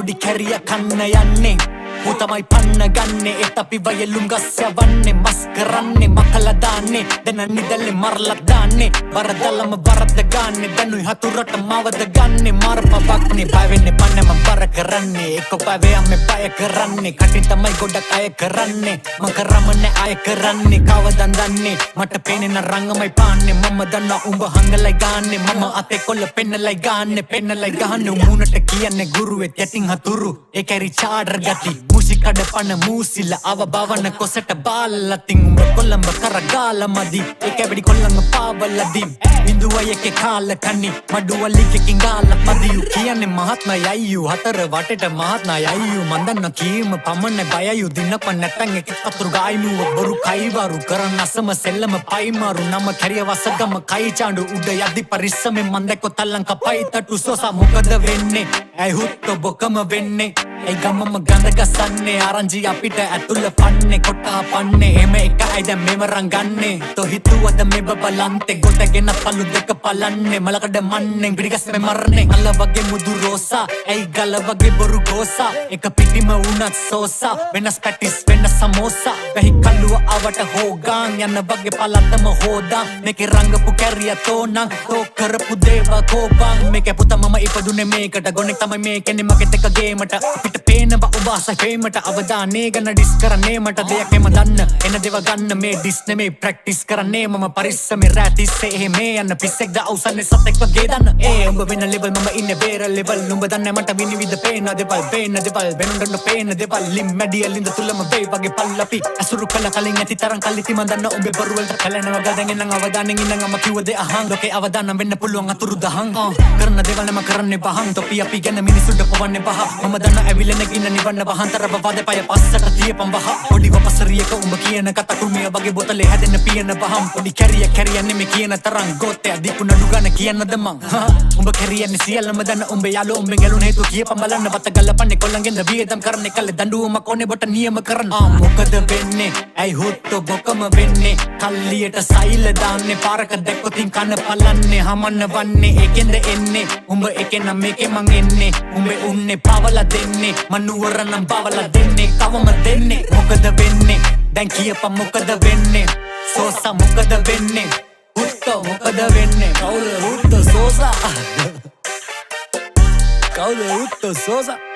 පොඩි කැරිය කන්න යන්නේ පුතමයි පන්න ගන්නේ ඒත් අපි වයලුම් ගස් යවන්නේ මස් කරන්නේ මකලා දාන්නේ දැන් නිදල්ලේ මරලා දාන්නේ වරදලම වරද ගන්නේ දැනුයි හතුරට මවද ගන්නේ මරපවක්නේ බය වෙන්නේ පන්නේ මම බර කරන්නේ එක්ක බය අම්මේ බය කරන්නේ කටින් තමයි ගොඩක් අය කරන්නේ මම කරමනේ අය කරන්නේ කවදන් දන්නේ මට පේන්නේ රංගමයි පාන්නේ මම දන්නා උඹ හංගලයි ගාන්නේ මම අතේ කොල්ල පෙන්නලයි ගාන්නේ උමුණට කියන්නේ ගුරුවෙත් යටින් හතුරු ඒකයි රිචාඩර් ගති මුසිකඩ පන මූසිල අව බවන කොසට බාලතින් උඹ කොල්ලඹ කරගාල මදි ඒක වැඩි කොල්ලංග පාවලදී බිඳුවයක කාල කන්නි මඩුවලිකකින් ගාල මදියු කියන්නේ මහත්මයි අයියු හතර වටේට මහත්මයි අයියු මන්දන්න කීම පමණ බයයු දිනප නැත්තන් එක අතුරු ගායිනුව බොරු කයිවරු කරන අසම සෙල්ලම පයිමාරු නම කැරිය වසගම කයි චාඬු උඩ යදි පරිස්සමෙන් මන්දක තල්ලං කපයි තටු සෝසා මොකද වෙන්නේ ඇයි හුත්ත බොකම වෙන්නේ ඒ ගමම ගඳ ගසන්නේ ආරංචි අපිට ඇතුළ පන්නේ කොටා පන්නේ එම එකයි දැන් මෙම රංගන්නේ තෝ හිතුවද මේ බබලන්තේ ගොඩගෙන පළු දෙක පලන්නේ මලකඩ මන්නේ පිටිගස් මේ මරන්නේ අල්ල වගේ මුදු රෝසා ඇයි ගල වගේ බොරු ගෝසා එක පිටිම වුණත් සෝසා වෙනස් පැටිස් වෙනස් සමෝසා වැහි කල්ලුව අවට හෝගාන් යන්න වගේ පලතම හෝදා මේකේ රංගපු කැරිය තෝනං තෝ කරපු දේව කෝපං මේකේ පුතා මම ඉපදුනේ මේකට ගොනෙක් තමයි මේකනේ මගෙත් එක ගේමට පේන බවවාසයි පේමට අවධානය ගන්න ඩිස් කරන්නේ මට දෙයක් එම දන්න එන දේව ගන්න මේ ඩිස් නෙමේ ප්‍රැක්ටිස් කරන්නේ මම පරිස්සමේ රැටිස්සේ එහෙම යන්න පිස්සෙක්ද අවසන්නේ සතෙක් වගේ දන්න උඹ වෙන ලෙවල් මම ඉන්නේ බේර ලෙවල් නුඹ දන්නේ මට විනිවිද පේන දෙවල් වෙනුන්ට පේන දෙවල් ලිම් මැඩියලින්ද තුලම වේ වගේ පල්ලපි අසුරු කළ කලින් ඇති තරම් කල්ලිති මන් දන්න උඹේ බොරු වලට කලනවා ගදගෙන නම් අවධානයෙන් ඉන්න මම කිව්ව දේ අහන් ලෝකේ අවදානම් වෙන්න පුළුවන් අතුරු දහන් කරන දේවල් නම කරන්නේ බහන් තොපි අපි ගැන මිනිසුන්ට පවන්නේ පහ මම දන්න ඇවිල්ලා නගින්න නිවන්න වහන්තර බවද පය පස්සට තියපම් වහ පොඩි වපසරියක උඹ කියන කතා කුමිය වගේ බොතලේ හැදෙන්න පියන බහම් පොඩි කැරියන්නේ මේ කියන තරම් ගෝතය දීපු නඩු ගන්න කියන්නද මං උඹ කැරියන්නේ සියල්ලම දන්න උඹ යාළු උඹ ගැලුන හේතු කියපම් බලන්න වත ගලපන්නේ කොල්ලන්ගෙන්ද වියදම් කරන්නේ කල්ලේ දඬුවමක් ඕනේ බොට නියම කරන්න මොකද වෙන්නේ ඇයි හොත්තු බොකම වෙන්නේ කල්ලියට සයිල දාන්නේ පාරක දැක්කොතින් කන පලන්නේ හමන්න වන්නේ ඒකෙන්ද එන්නේ උඹ එකෙන් නම් මේකේ මං එන්නේ උඹේ උන්නේ පාවලා දෙන්නේ මනුවරනම් බවලා දෙන්නේ කවම දෙන්නේ මොකද වෙන්නේ දැන් කියපන් මොකද වෙන්නේ සෝසා මොකද වෙන්නේ හුත්ත මොකද වෙන්නේ කවුද හුත්ත සෝසා කවුද හුත්ත සෝසා